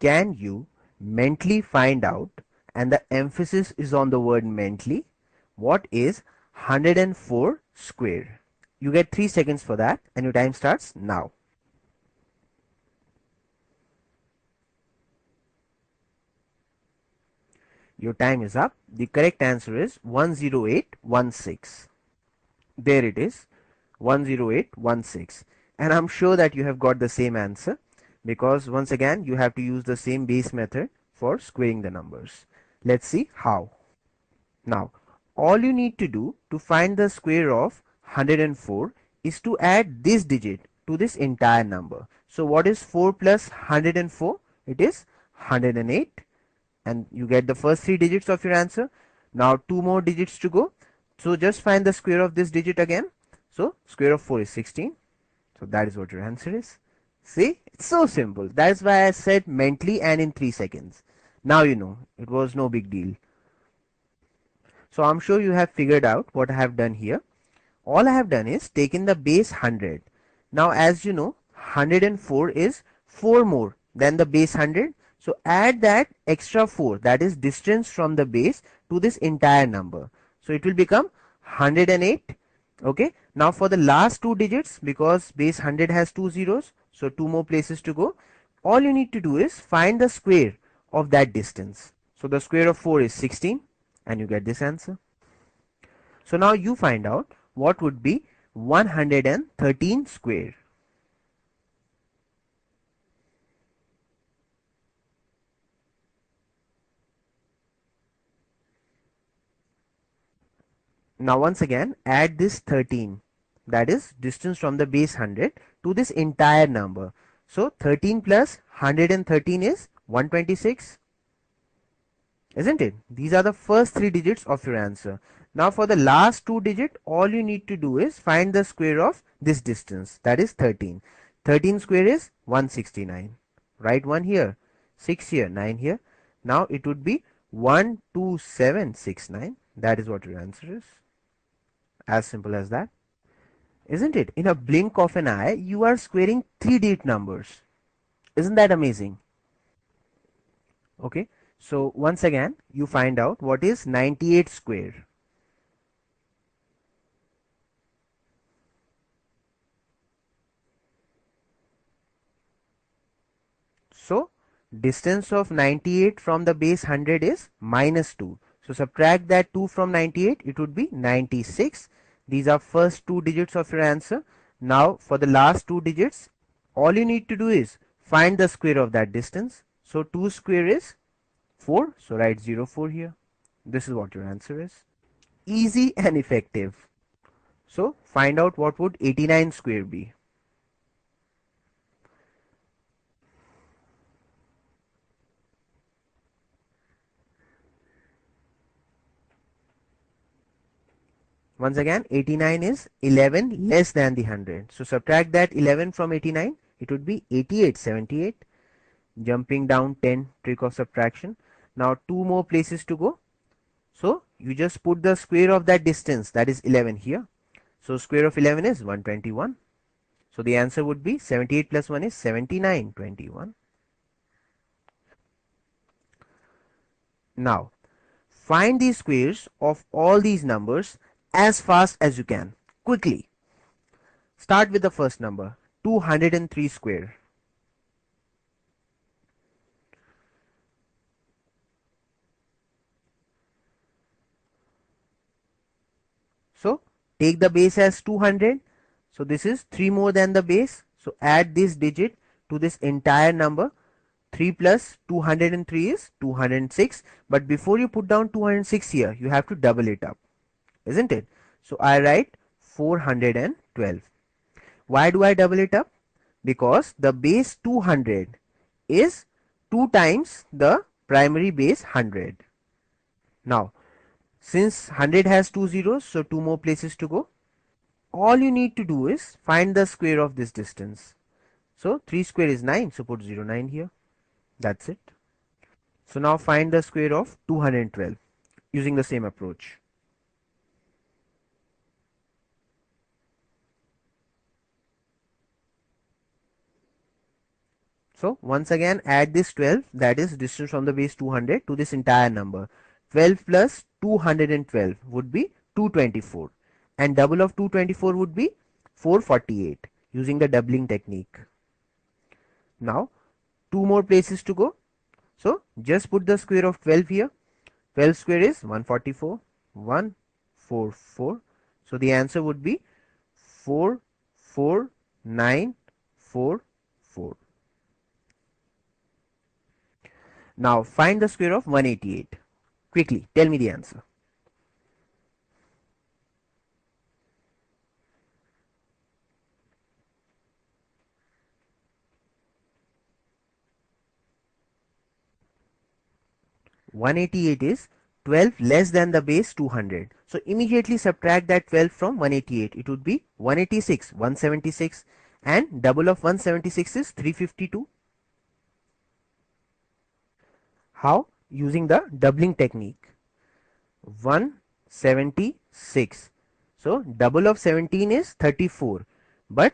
can you mentally find out, and the emphasis is on the word mentally, what is 104 square? You get 3 seconds for that and your time starts now. Your time is up. The correct answer is 10816. There it is, 10816. And I'm sure that you have got the same answer, because once again you have to use the same base method for squaring the numbers. Let's see how. Now, all you need to do to find the square of 104 is to add this digit to this entire number. So what is 4 plus 104? It is 108, and you get the first 3 digits of your answer. Now 2 more digits to go. So just find the square of this digit again. So square of 4 is 16. So that is what your answer is. See, it's so simple. That's why I said mentally and in 3 seconds. Now you know, it was no big deal. So I'm sure you have figured out what I have done here. All I have done is taken the base 100. Now as you know, 104 is 4 more than the base 100. So add that extra 4, that is distance from the base, to this entire number. So it will become 108. Okay. Now for the last 2 digits, because base 100 has 2 zeros, so 2 more places to go. All you need to do is find the square of that distance. So the square of 4 is 16, and you get this answer. So now you find out what would be 113 square. Now once again add this 13, that is distance from the base 100, to this entire number. So 13 plus 113 is 126, isn't it? These are the first 3 digits of your answer. Now for the last 2 digit, all you need to do is find the square of this distance, that is 13. 13 square is 169. Write 1 here, 6 here, 9 here. Now it would be 12769. That is what your answer is. As simple as that. Isn't it? In a blink of an eye, you are squaring 3 digit numbers. Isn't that amazing? Okay. So once again, you find out what is 98 square. So distance of 98 from the base 100 is minus 2. So subtract that 2 from 98, it would be 96. These are first 2 digits of your answer. Now for the last 2 digits, all you need to do is find the square of that distance. So 2 square is 4. So write 04 here. This is what your answer is. Easy and effective. So find out what would 89 square be. Once again, 89 is 11 less than the 100. So subtract that 11 from 89. It would be 8878. Jumping down 10, trick of subtraction. Now 2 more places to go. So you just put the square of that distance, that is 11 here. So square of 11 is 121. So the answer would be 78 plus 1 is 7921. Now find the squares of all these numbers as fast as you can. Quickly. Start with the first number, 203 square. So take the base as 200. So this is 3 more than the base. So add this digit to this entire number. 3 plus 203 is 206. But before you put down 206 here, you have to double it up, isn't it? So I write 412. Why do I double it up? Because the base 200 is 2 times the primary base 100. Now, since 100 has 2 zeros, so 2 more places to go. All you need to do is find the square of this distance. So 3 square is 9, so put 09 here. That's it. So now find the square of 212 using the same approach. So once again add this 12, that is distance from the base 200, to this entire number. 12 plus 212 would be 224, and double of 224 would be 448 using the doubling technique. Now two more places to go. So just put the square of 12 here. 12 square is 144, 144. So the answer would be 44944. Now find the square of 188. Quickly tell me the answer. 188 is 12 less than the base 200. So immediately subtract that 12 from 188. It would be 186, 176, and double of 176 is 352. How? Using the doubling technique. 176. So double of 17 is 34, but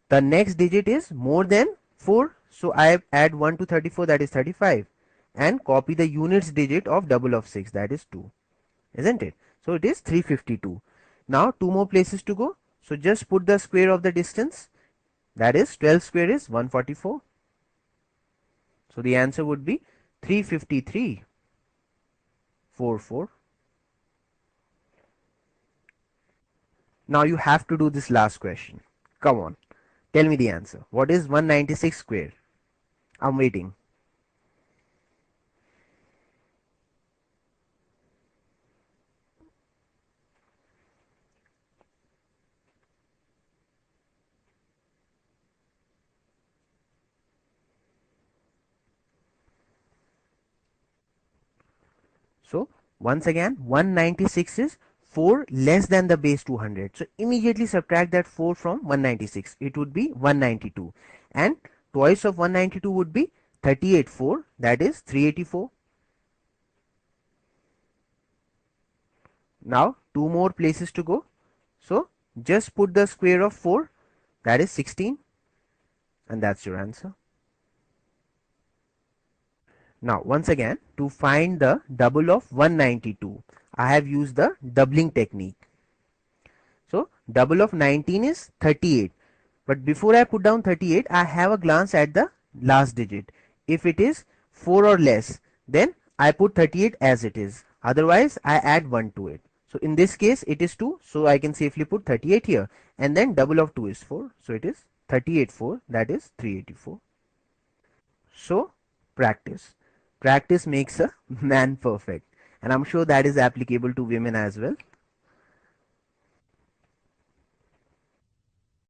the next digit is more than 4. So I add 1 to 34, that is 35, and copy the units digit of double of 6, that is 2, isn't it? So it is 352. Now two more places to go. So just put the square of the distance, that is 12 square is 144. So the answer would be 353.44. Now you have to do this last question. Come on, tell me the answer. What is 196 square? I'm waiting. So once again 196 is 4 less than the base 200. So immediately subtract that 4 from 196. It would be 192, and twice of 192 would be 38.4, that is 384. Now two more places to go. So just put the square of 4, that is 16, and that's your answer. Now once again, to find the double of 192, I have used the doubling technique. So double of 19 is 38, but before I put down 38, I have a glance at the last digit. If it is 4 or less, then I put 38 as it is, otherwise I add 1 to it. So in this case it is 2, so I can safely put 38 here, and then double of 2 is 4, so it is 38.4, that is 384. So practice makes a man perfect, and I'm sure that is applicable to women as well.